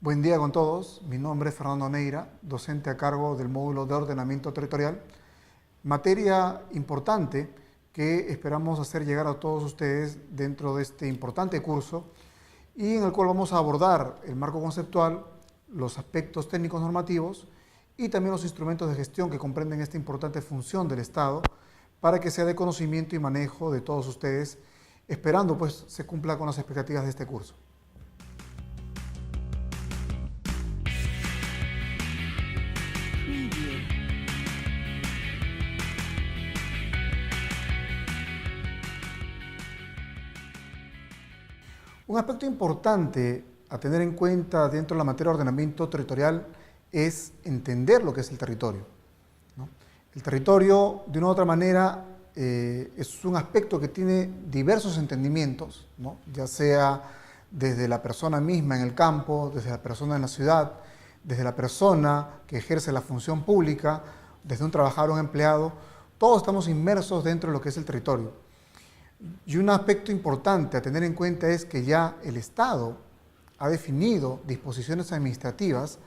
Buen día con todos. Mi nombre es Fernando Neira, docente a cargo del módulo de ordenamiento territorial. Materia importante que esperamos hacer llegar a todos ustedes dentro de este importante curso y en el cual vamos a abordar el marco conceptual, los aspectos técnicos normativos y también los instrumentos de gestión que comprenden esta importante función del Estado para que sea de conocimiento y manejo de todos ustedes, esperando pues se cumpla con las expectativas de este curso. Un aspecto importante a tener en cuenta dentro de la materia de ordenamiento territorial es entender lo que es el territorio, ¿no? El territorio, de una u otra manera, es un aspecto que tiene diversos entendimientos, ¿no? Ya sea desde la persona misma en el campo, desde la persona en la ciudad, desde la persona que ejerce la función pública, desde un trabajador o un empleado, todos estamos inmersos dentro de lo que es el territorio. Y un aspecto importante a tener en cuenta es que ya el Estado ha definido disposiciones administrativas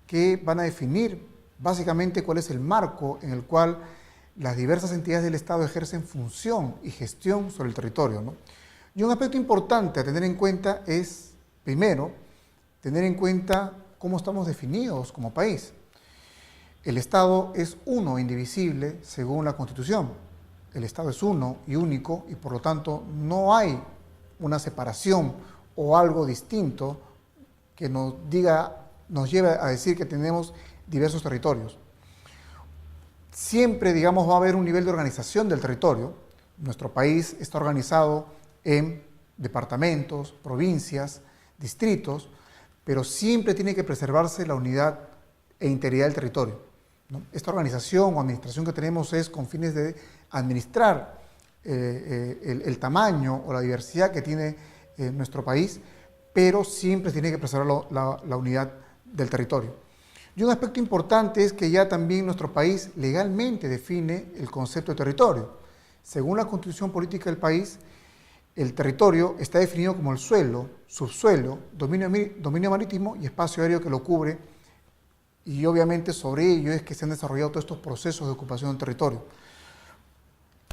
que van a definir básicamente cuál es el marco en el cual las diversas entidades del Estado ejercen función y gestión sobre el territorio, ¿no? Y un aspecto importante a tener en cuenta es, primero, tener en cuenta cómo estamos definidos como país. El Estado es uno, indivisible, según la Constitución. El Estado es uno y único y por lo tanto no hay una separación o algo distinto que nos lleve a decir que tenemos diversos territorios. Siempre, digamos, va a haber un nivel de organización del territorio. Nuestro país está organizado en departamentos, provincias, distritos, pero siempre tiene que preservarse la unidad e integridad del territorio, ¿no? Esta organización o administración que tenemos es con fines de administrar el tamaño o la diversidad que tiene nuestro país, pero siempre tiene que preservar la unidad del territorio. Y un aspecto importante es que ya también nuestro país legalmente define el concepto de territorio. Según la Constitución Política del país, el territorio está definido como el suelo, subsuelo, dominio marítimo y espacio aéreo que lo cubre, y obviamente sobre ello es que se han desarrollado todos estos procesos de ocupación del territorio.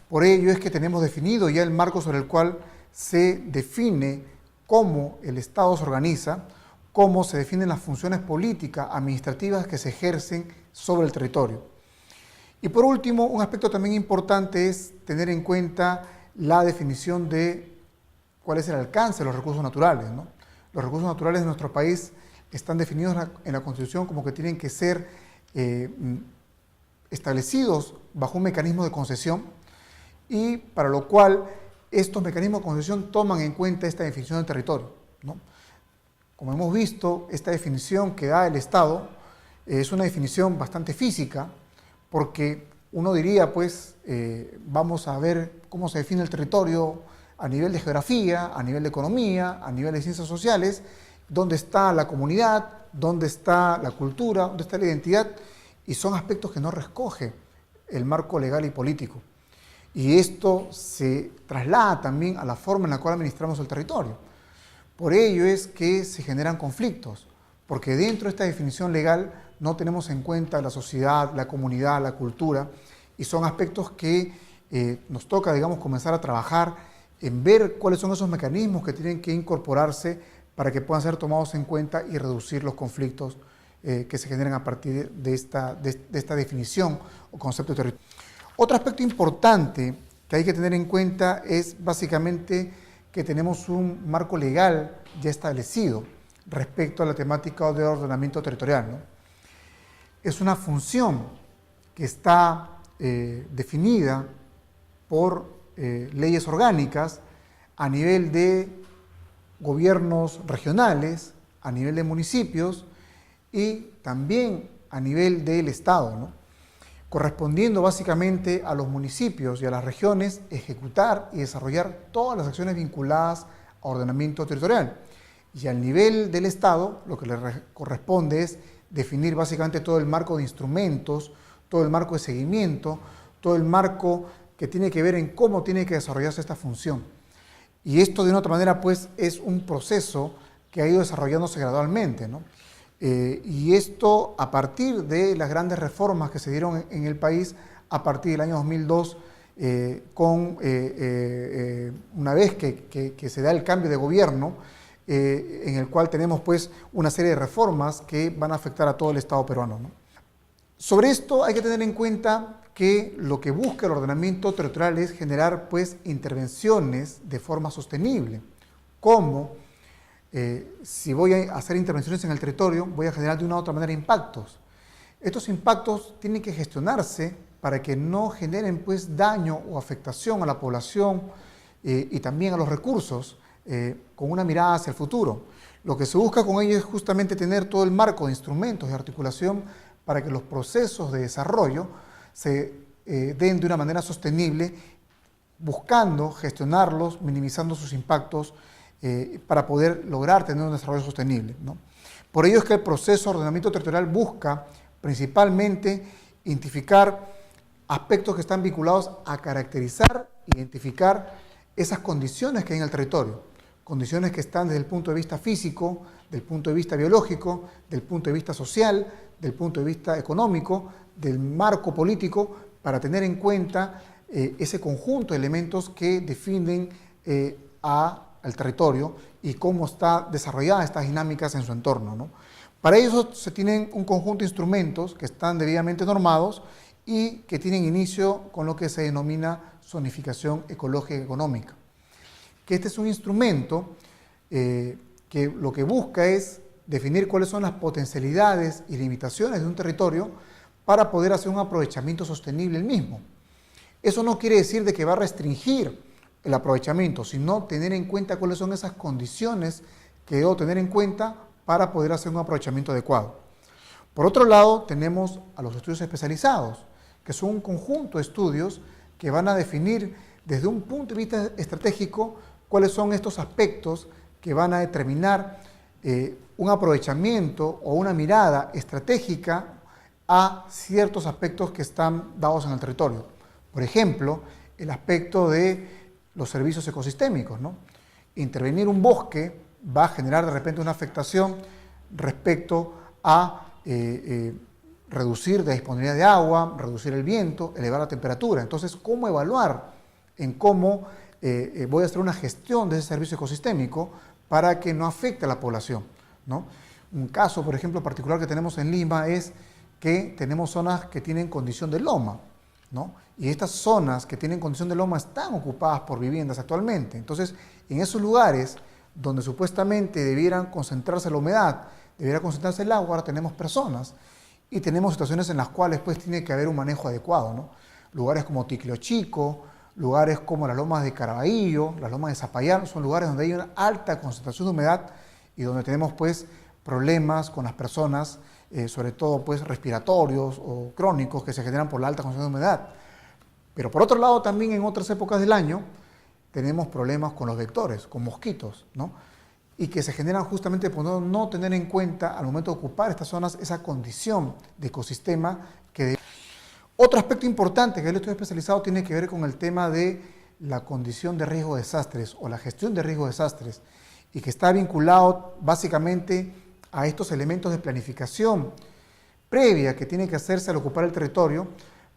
Por ello es que tenemos definido ya el marco sobre el cual se define cómo el Estado se organiza, cómo se definen las funciones políticas, administrativas que se ejercen sobre el territorio. Y por último, un aspecto también importante es tener en cuenta la definición de cuál es el alcance de los recursos naturales, ¿no? Los recursos naturales de nuestro país están definidos en la Constitución como que tienen que ser establecidos bajo un mecanismo de concesión y para lo cual estos mecanismos de concesión toman en cuenta esta definición del territorio, ¿no? Como hemos visto, esta definición que da el Estado es una definición bastante física porque uno diría, pues, vamos a ver cómo se define el territorio a nivel de geografía, a nivel de economía, a nivel de ciencias sociales, dónde está la comunidad, dónde está la cultura, dónde está la identidad, y son aspectos que no recoge el marco legal y político. Y esto se traslada también a la forma en la cual administramos el territorio. Por ello es que se generan conflictos, porque dentro de esta definición legal no tenemos en cuenta la sociedad, la comunidad, la cultura, y son aspectos que nos toca, digamos, comenzar a trabajar en ver cuáles son esos mecanismos que tienen que incorporarse para que puedan ser tomados en cuenta y reducir los conflictos que se generan a partir de esta definición o concepto de territorio. Otro aspecto importante que hay que tener en cuenta es básicamente que tenemos un marco legal ya establecido respecto a la temática de ordenamiento territorial, ¿no? Es una función que está definida por leyes orgánicas a nivel de gobiernos regionales, a nivel de municipios y también a nivel del Estado, ¿no? Correspondiendo básicamente a los municipios y a las regiones ejecutar y desarrollar todas las acciones vinculadas a ordenamiento territorial. Y al nivel del Estado, lo que le corresponde es definir básicamente todo el marco de instrumentos, todo el marco de seguimiento, todo el marco que tiene que ver en cómo tiene que desarrollarse esta función. Y esto de una otra manera pues es un proceso que ha ido desarrollándose gradualmente, ¿no? Y esto a partir de las grandes reformas que se dieron en el país a partir del año 2002, una vez que se da el cambio de gobierno, en el cual tenemos pues una serie de reformas que van a afectar a todo el Estado peruano, ¿no? Sobre esto hay que tener en cuenta que lo que busca el ordenamiento territorial es generar pues intervenciones de forma sostenible, como si voy a hacer intervenciones en el territorio, voy a generar de una u otra manera impactos. Estos impactos tienen que gestionarse para que no generen pues daño o afectación a la población y también a los recursos, con una mirada hacia el futuro. Lo que se busca con ello es justamente tener todo el marco de instrumentos de articulación para que los procesos de desarrollo se den de una manera sostenible, buscando gestionarlos, minimizando sus impactos, para poder lograr tener un desarrollo sostenible, ¿no? Por ello es que el proceso de ordenamiento territorial busca principalmente identificar aspectos que están vinculados a caracterizar, identificar esas condiciones que hay en el territorio, condiciones que están desde el punto de vista físico, del punto de vista biológico, del punto de vista social, del punto de vista económico, del marco político, para tener en cuenta ese conjunto de elementos que definen al territorio y cómo está desarrolladas estas dinámicas en su entorno, ¿no? Para ello se tienen un conjunto de instrumentos que están debidamente normados y que tienen inicio con lo que se denomina zonificación ecológica y económica. Que este es un instrumento que lo que busca es definir cuáles son las potencialidades y limitaciones de un territorio para poder hacer un aprovechamiento sostenible del mismo. Eso no quiere decir de que va a restringir el aprovechamiento, sino tener en cuenta cuáles son esas condiciones que debo tener en cuenta para poder hacer un aprovechamiento adecuado. Por otro lado, tenemos a los estudios especializados, que son un conjunto de estudios que van a definir desde un punto de vista estratégico cuáles son estos aspectos que van a determinar un aprovechamiento o una mirada estratégica a ciertos aspectos que están dados en el territorio. Por ejemplo, el aspecto de los servicios ecosistémicos, ¿no? Intervenir un bosque va a generar de repente una afectación respecto a reducir la disponibilidad de agua, reducir el viento, elevar la temperatura. Entonces, ¿cómo evaluar en cómo voy a hacer una gestión de ese servicio ecosistémico para que no afecte a la población, ¿no? Un caso, por ejemplo, particular que tenemos en Lima es que tenemos zonas que tienen condición de loma, ¿no? Y estas zonas que tienen condición de loma están ocupadas por viviendas actualmente. Entonces, en esos lugares donde supuestamente debieran concentrarse la humedad, debiera concentrarse el agua, ahora tenemos personas y tenemos situaciones en las cuales pues tiene que haber un manejo adecuado, ¿no? Lugares como Ticlio Chico, lugares como las lomas de Caraballo, las lomas de Zapallar, son lugares donde hay una alta concentración de humedad y donde tenemos pues problemas con las personas, sobre todo pues respiratorios o crónicos que se generan por la alta concentración de humedad. Pero por otro lado también en otras épocas del año tenemos problemas con los vectores, con mosquitos, ¿no? Y que se generan justamente por no tener en cuenta al momento de ocupar estas zonas esa condición de ecosistema que... Otro aspecto importante que el estudio especializado tiene que ver con el tema de la condición de riesgo de desastres o la gestión de riesgo de desastres y que está vinculado básicamente a estos elementos de planificación previa que tiene que hacerse al ocupar el territorio,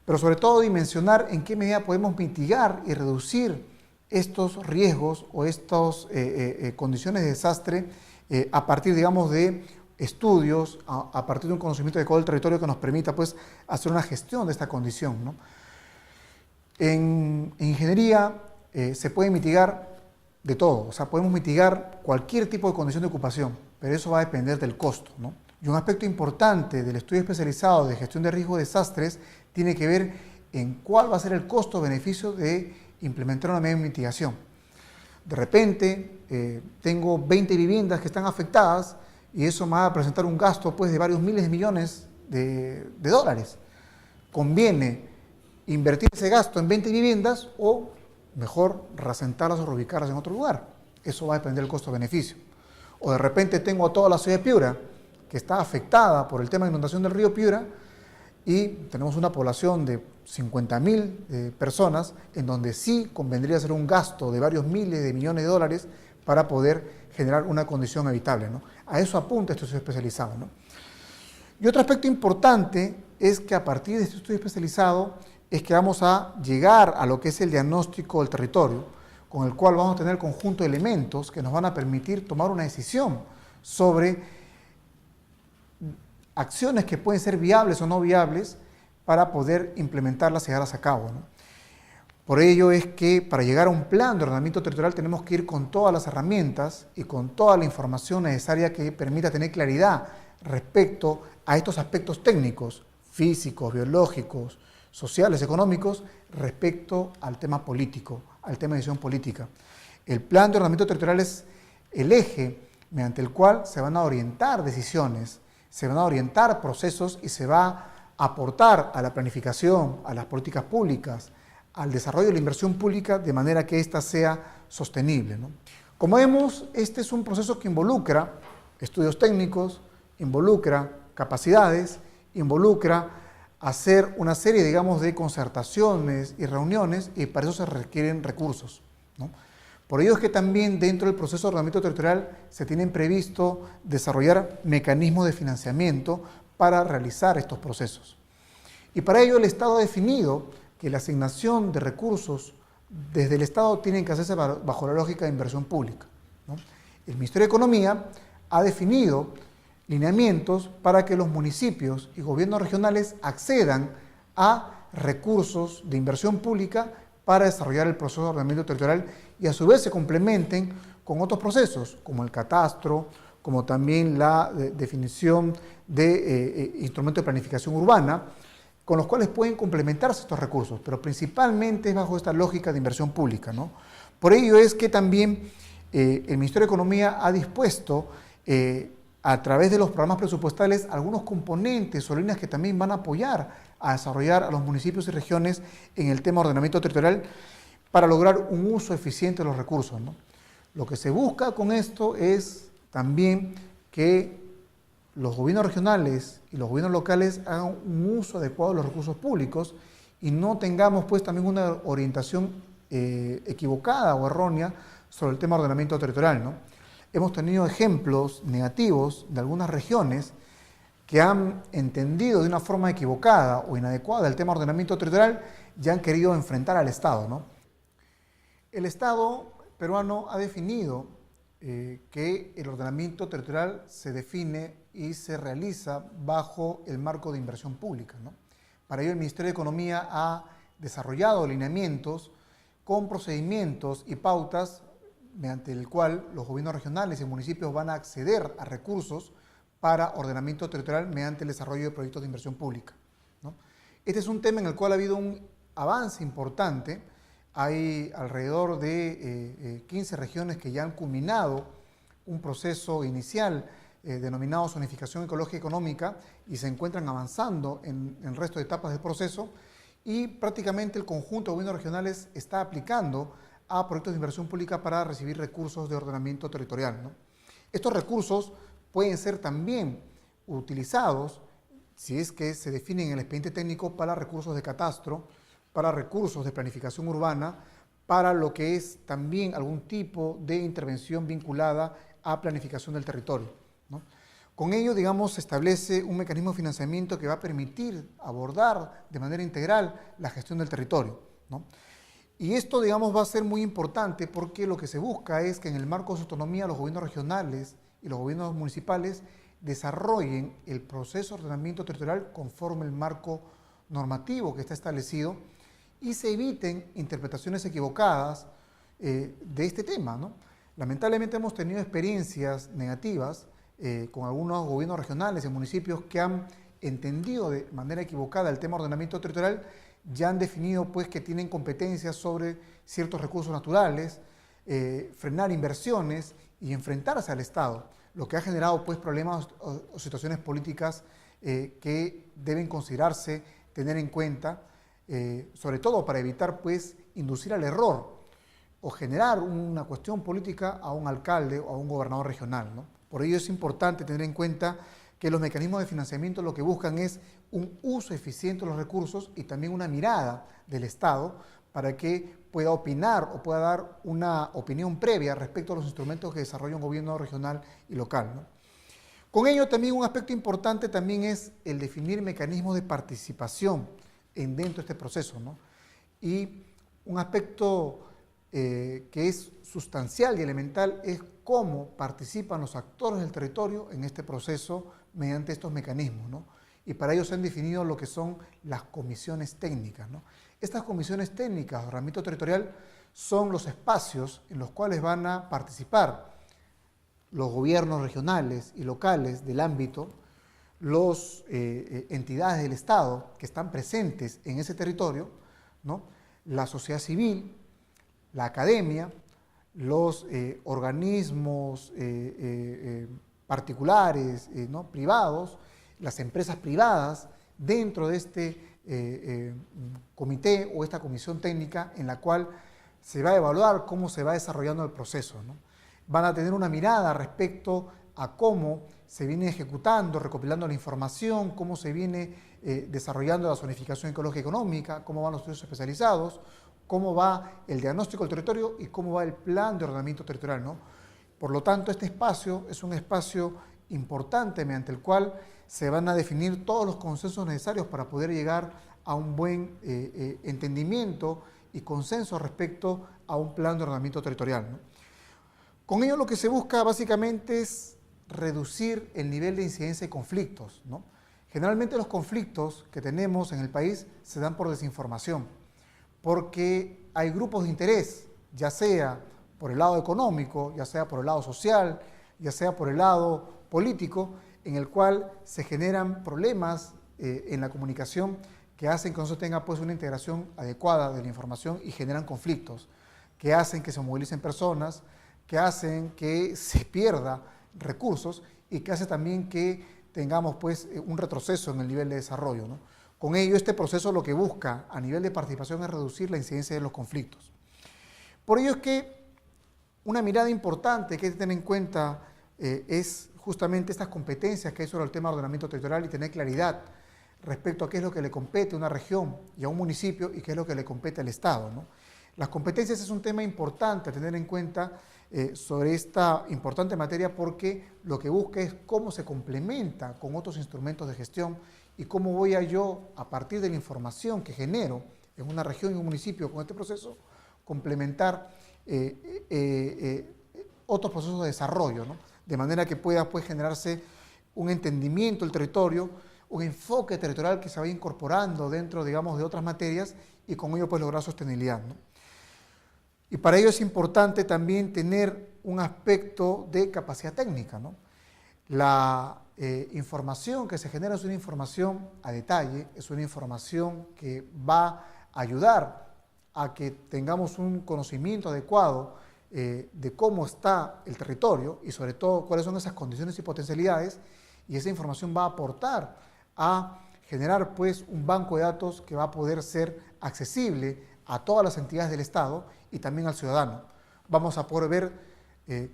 pero sobre todo dimensionar en qué medida podemos mitigar y reducir estos riesgos o estas condiciones de desastre a partir, digamos, de estudios, a partir de un conocimiento adecuado del territorio que nos permita pues, hacer una gestión de esta condición, ¿no? En ingeniería se puede mitigar de todo, o sea, podemos mitigar cualquier tipo de condición de ocupación, pero eso va a depender del costo, ¿no? Y un aspecto importante del estudio especializado de gestión de riesgo de desastres tiene que ver en cuál va a ser el costo-beneficio de implementar una medida de mitigación. De repente, tengo 20 viviendas que están afectadas y eso me va a presentar un gasto pues, de varios miles de millones de dólares. ¿Conviene invertir ese gasto en 20 viviendas o mejor reasentarlas o reubicarlas en otro lugar? Eso va a depender del costo-beneficio. O de repente tengo a toda la ciudad de Piura que está afectada por el tema de inundación del río Piura y tenemos una población de 50.000 personas en donde sí convendría hacer un gasto de varios miles de millones de dólares para poder generar una condición evitable, ¿no? A eso apunta este estudio especializado, ¿no? Y otro aspecto importante es que a partir de este estudio especializado es que vamos a llegar a lo que es el diagnóstico del territorio, con el cual vamos a tener el conjunto de elementos que nos van a permitir tomar una decisión sobre acciones que pueden ser viables o no viables para poder implementarlas y llevarlas a cabo, ¿no? Por ello es que para llegar a un plan de ordenamiento territorial tenemos que ir con todas las herramientas y con toda la información necesaria que permita tener claridad respecto a estos aspectos técnicos, físicos, biológicos, sociales, económicos, respecto al tema político, al tema de decisión política. El plan de ordenamiento territorial es el eje mediante el cual se van a orientar decisiones, se van a orientar procesos y se va a aportar a la planificación, a las políticas públicas, al desarrollo de la inversión pública de manera que ésta sea sostenible, ¿no? Como vemos, este es un proceso que involucra estudios técnicos, involucra capacidades, involucra hacer una serie, digamos, de concertaciones y reuniones, y para eso se requieren recursos, ¿no? Por ello es que también dentro del proceso de ordenamiento territorial se tienen previsto desarrollar mecanismos de financiamiento para realizar estos procesos. Y para ello el Estado ha definido que la asignación de recursos desde el Estado tienen que hacerse bajo la lógica de inversión pública, ¿no? El Ministerio de Economía ha definido lineamientos para que los municipios y gobiernos regionales accedan a recursos de inversión pública para desarrollar el proceso de ordenamiento territorial y a su vez se complementen con otros procesos, como el catastro, como también la definición de instrumentos de planificación urbana, con los cuales pueden complementarse estos recursos, pero principalmente es bajo esta lógica de inversión pública, ¿no? Por ello es que también el Ministerio de Economía ha dispuesto a través de los programas presupuestales algunos componentes o líneas que también van a apoyar a desarrollar a los municipios y regiones en el tema de ordenamiento territorial para lograr un uso eficiente de los recursos, ¿no? Lo que se busca con esto es también que los gobiernos regionales y los gobiernos locales hagan un uso adecuado de los recursos públicos y no tengamos pues también una orientación equivocada o errónea sobre el tema de ordenamiento territorial, ¿no? Hemos tenido ejemplos negativos de algunas regiones que han entendido de una forma equivocada o inadecuada el tema de ordenamiento territorial y han querido enfrentar al Estado, ¿no? El Estado peruano ha definido que el ordenamiento territorial se define y se realiza bajo el marco de inversión pública, ¿no? Para ello el Ministerio de Economía ha desarrollado lineamientos con procedimientos y pautas mediante el cual los gobiernos regionales y municipios van a acceder a recursos para ordenamiento territorial mediante el desarrollo de proyectos de inversión pública, ¿no? Este es un tema en el cual ha habido un avance importante. Hay alrededor de 15 regiones que ya han culminado un proceso inicial denominado zonificación ecológica y económica y se encuentran avanzando en el resto de etapas del proceso y prácticamente el conjunto de gobiernos regionales está aplicando a proyectos de inversión pública para recibir recursos de ordenamiento territorial, ¿no? Estos recursos pueden ser también utilizados, si es que se definen en el expediente técnico, para recursos de catastro, para recursos de planificación urbana, para lo que es también algún tipo de intervención vinculada a planificación del territorio, ¿no? Con ello, digamos, se establece un mecanismo de financiamiento que va a permitir abordar de manera integral la gestión del territorio, ¿no? Y esto, digamos, va a ser muy importante porque lo que se busca es que en el marco de su autonomía los gobiernos regionales y los gobiernos municipales desarrollen el proceso de ordenamiento territorial conforme el marco normativo que está establecido y se eviten interpretaciones equivocadas de este tema, ¿no? Lamentablemente hemos tenido experiencias negativas con algunos gobiernos regionales y municipios que han entendido de manera equivocada el tema de ordenamiento territorial, ya han definido pues que tienen competencias sobre ciertos recursos naturales, frenar inversiones y enfrentarse al Estado, lo que ha generado pues problemas o situaciones políticas que deben considerarse, tener en cuenta, sobre todo para evitar pues inducir al error o generar una cuestión política a un alcalde o a un gobernador regional, ¿no? Por ello es importante tener en cuenta que los mecanismos de financiamiento lo que buscan es un uso eficiente de los recursos y también una mirada del Estado para que pueda opinar o pueda dar una opinión previa respecto a los instrumentos que desarrolla un gobierno regional y local, ¿no? Con ello también un aspecto importante también es el definir mecanismos de participación dentro de este proceso, ¿no? Y un aspecto que es sustancial y elemental es cómo participan los actores del territorio en este proceso mediante estos mecanismos, ¿no? Y para ello se han definido lo que son las comisiones técnicas, ¿no? Estas comisiones técnicas de ordenamiento territorial son los espacios en los cuales van a participar los gobiernos regionales y locales del ámbito, las entidades del Estado que están presentes en ese territorio, ¿no? La sociedad civil, la academia, los organismos particulares, ¿no? privados, las empresas privadas, dentro de este comité o esta comisión técnica en la cual se va a evaluar cómo se va desarrollando el proceso, ¿no? Van a tener una mirada respecto a cómo se viene ejecutando, recopilando la información, cómo se viene desarrollando la zonificación ecológica y económica, cómo van los estudios especializados, cómo va el diagnóstico del territorio y cómo va el plan de ordenamiento territorial, ¿no? Por lo tanto, este espacio es un espacio importante mediante el cual se van a definir todos los consensos necesarios para poder llegar a un buen entendimiento y consenso respecto a un plan de ordenamiento territorial, ¿no? Con ello lo que se busca básicamente es reducir el nivel de incidencia de conflictos, ¿no? Generalmente los conflictos que tenemos en el país se dan por desinformación, porque hay grupos de interés, ya sea por el lado económico, ya sea por el lado social, ya sea por el lado político, en el cual se generan problemas en la comunicación que hacen que no se tenga pues una integración adecuada de la información y generan conflictos, que hacen que se movilicen personas, que hacen que se pierda recursos y que hace también que tengamos pues un retroceso en el nivel de desarrollo, ¿no? Con ello, este proceso lo que busca a nivel de participación es reducir la incidencia de los conflictos. Por ello es que una mirada importante que hay que tener en cuenta es justamente estas competencias que hay sobre el tema de ordenamiento territorial y tener claridad respecto a qué es lo que le compete a una región y a un municipio y qué es lo que le compete al Estado, ¿no? Las competencias es un tema importante a tener en cuenta sobre esta importante materia porque lo que busca es cómo se complementa con otros instrumentos de gestión y cómo voy a yo, a partir de la información que genero en una región y un municipio con este proceso, complementar otros procesos de desarrollo, ¿no? De manera que pueda pues, generarse un entendimiento del territorio, un enfoque territorial que se vaya incorporando dentro, digamos, de otras materias y con ello pues lograr sostenibilidad, ¿no? Y para ello es importante también tener un aspecto de capacidad técnica, ¿no? La información que se genera es una información a detalle, es una información que va a ayudar a que tengamos un conocimiento adecuado de cómo está el territorio y sobre todo cuáles son esas condiciones y potencialidades, y esa información va a aportar a generar pues un banco de datos que va a poder ser accesible a todas las entidades del Estado y también al ciudadano. Vamos a poder ver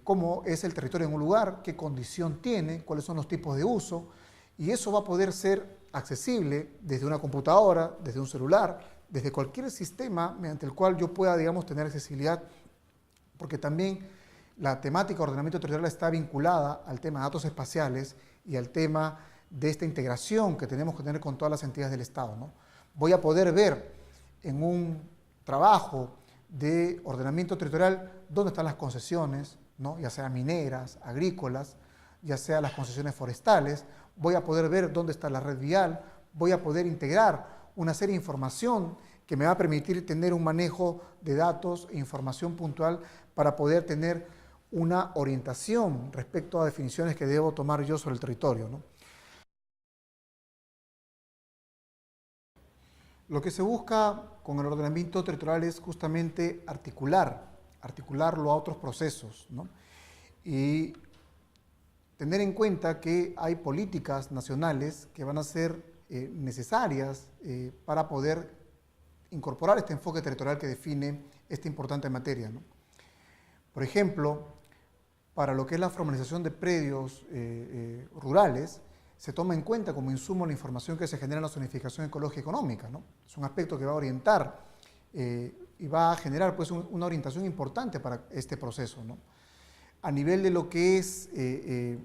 cómo es el territorio en un lugar, qué condición tiene, cuáles son los tipos de uso, y eso va a poder ser accesible desde una computadora, desde un celular, desde cualquier sistema mediante el cual yo pueda, digamos, tener accesibilidad, porque también la temática de ordenamiento territorial está vinculada al tema de datos espaciales y al tema de esta integración que tenemos que tener con todas las entidades del Estado, ¿no? Voy a poder ver en un trabajo de ordenamiento territorial dónde están las concesiones, ¿no? Ya sea mineras, agrícolas, ya sea las concesiones forestales, voy a poder ver dónde está la red vial, voy a poder integrar una serie de información que me va a permitir tener un manejo de datos e información puntual para poder tener una orientación respecto a definiciones que debo tomar yo sobre el territorio, ¿no? Lo que se busca con el ordenamiento territorial es justamente articularlo a otros procesos, ¿no? Y tener en cuenta que hay políticas nacionales que van a ser necesarias para poder incorporar este enfoque territorial que define esta importante materia, ¿no? Por ejemplo, para lo que es la formalización de predios rurales, se toma en cuenta como insumo la información que se genera en la zonificación ecológica y económica, ¿no? Es un aspecto que va a orientar y y va a generar pues una orientación importante para este proceso, ¿no? A nivel de lo que es el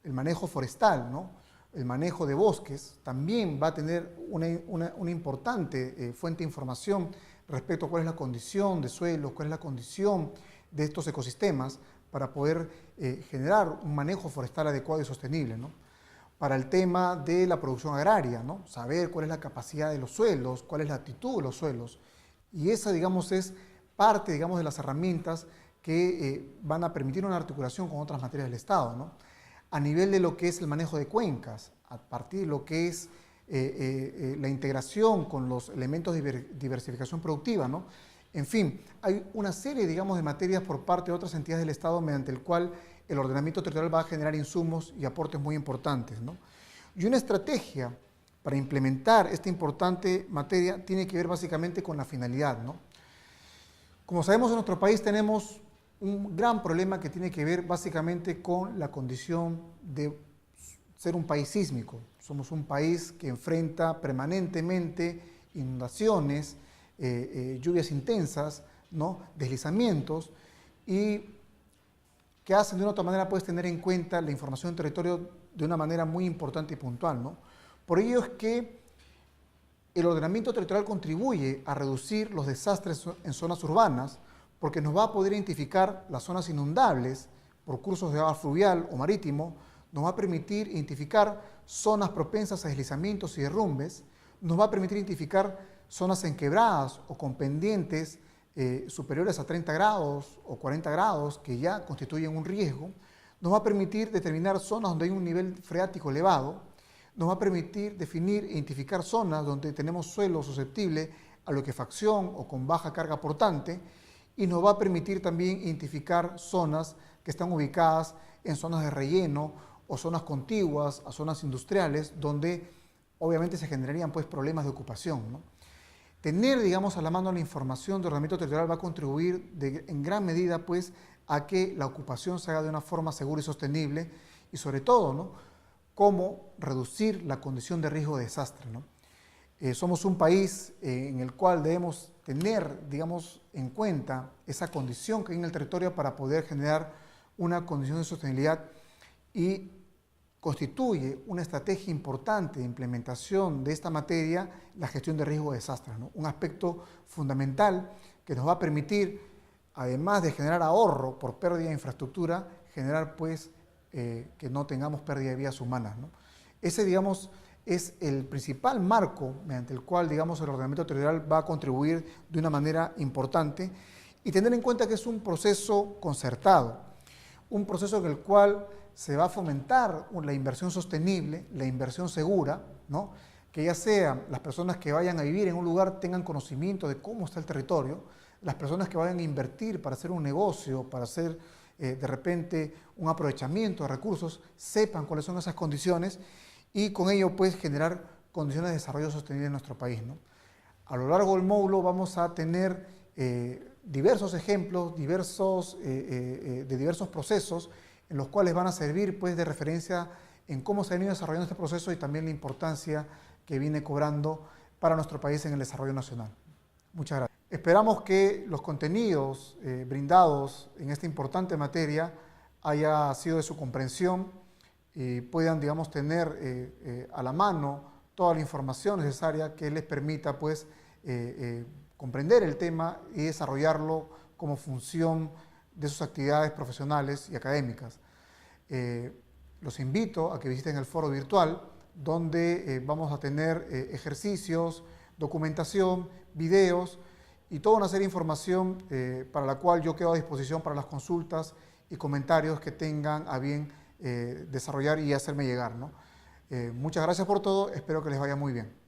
manejo forestal, ¿no? El manejo de bosques, también va a tener una importante fuente de información respecto a cuál es la condición de suelos, cuál es la condición de estos ecosistemas para poder generar un manejo forestal adecuado y sostenible, ¿no? Para el tema de la producción agraria, ¿no? Saber cuál es la capacidad de los suelos, cuál es la actitud de los suelos. Y esa, digamos, es parte, digamos, de las herramientas que van a permitir una articulación con otras materias del Estado, ¿no? A nivel de lo que es el manejo de cuencas, a partir de lo que es la integración con los elementos de diversificación productiva, ¿no? En fin, hay una serie, digamos, de materias por parte de otras entidades del Estado mediante el cual el ordenamiento territorial va a generar insumos y aportes muy importantes, ¿no? Y una estrategia para implementar esta importante materia tiene que ver básicamente con la finalidad, ¿no? Como sabemos, en nuestro país tenemos un gran problema que tiene que ver básicamente con la condición de ser un país sísmico. Somos un país que enfrenta permanentemente inundaciones, lluvias intensas, ¿no? Deslizamientos, y que hacen de una otra manera pues tener en cuenta la información del territorio de una manera muy importante y puntual, ¿no? Por ello es que el ordenamiento territorial contribuye a reducir los desastres en zonas urbanas, porque nos va a poder identificar las zonas inundables por cursos de agua fluvial o marítimo, nos va a permitir identificar zonas propensas a deslizamientos y derrumbes, nos va a permitir identificar zonas enquebradas o con pendientes superiores a 30 grados o 40 grados que ya constituyen un riesgo, nos va a permitir determinar zonas donde hay un nivel freático elevado, nos va a permitir definir e identificar zonas donde tenemos suelo susceptible a liquefacción o con baja carga portante, y nos va a permitir también identificar zonas que están ubicadas en zonas de relleno o zonas contiguas a zonas industriales donde obviamente se generarían pues problemas de ocupación, ¿no? Tener, digamos, a la mano la información de ordenamiento territorial va a contribuir en gran medida pues a que la ocupación se haga de una forma segura y sostenible, y sobre todo, ¿no?, cómo reducir la condición de riesgo de desastre, ¿no? Somos un país en el cual debemos tener, digamos, en cuenta esa condición que hay en el territorio para poder generar una condición de sostenibilidad, y constituye una estrategia importante de implementación de esta materia la gestión de riesgo de desastres, ¿no? Un aspecto fundamental que nos va a permitir, además de generar ahorro por pérdida de infraestructura, generar pues que no tengamos pérdida de vidas humanas, ¿no? Ese, digamos, es el principal marco mediante el cual, digamos, el ordenamiento territorial va a contribuir de una manera importante, y tener en cuenta que es un proceso concertado, un proceso en el cual se va a fomentar la inversión sostenible, la inversión segura, ¿no? Que ya sea las personas que vayan a vivir en un lugar tengan conocimiento de cómo está el territorio, las personas que vayan a invertir para hacer un negocio, para hacer de repente un aprovechamiento de recursos, sepan cuáles son esas condiciones, y con ello pues generar condiciones de desarrollo sostenible en nuestro país, ¿no? A lo largo del módulo vamos a tener diversos ejemplos, de diversos procesos en los cuales van a servir pues de referencia en cómo se ha venido desarrollando este proceso y también la importancia que viene cobrando para nuestro país en el desarrollo nacional. Muchas gracias. Esperamos que los contenidos brindados en esta importante materia haya sido de su comprensión y puedan, digamos, tener a la mano toda la información necesaria que les permita pues comprender el tema y desarrollarlo como función de sus actividades profesionales y académicas. Los invito a que visiten el foro virtual, donde vamos a tener ejercicios, documentación, videos y toda una serie de información para la cual yo quedo a disposición para las consultas y comentarios que tengan a bien desarrollar y hacerme llegar, ¿no? Muchas gracias por todo, espero que les vaya muy bien.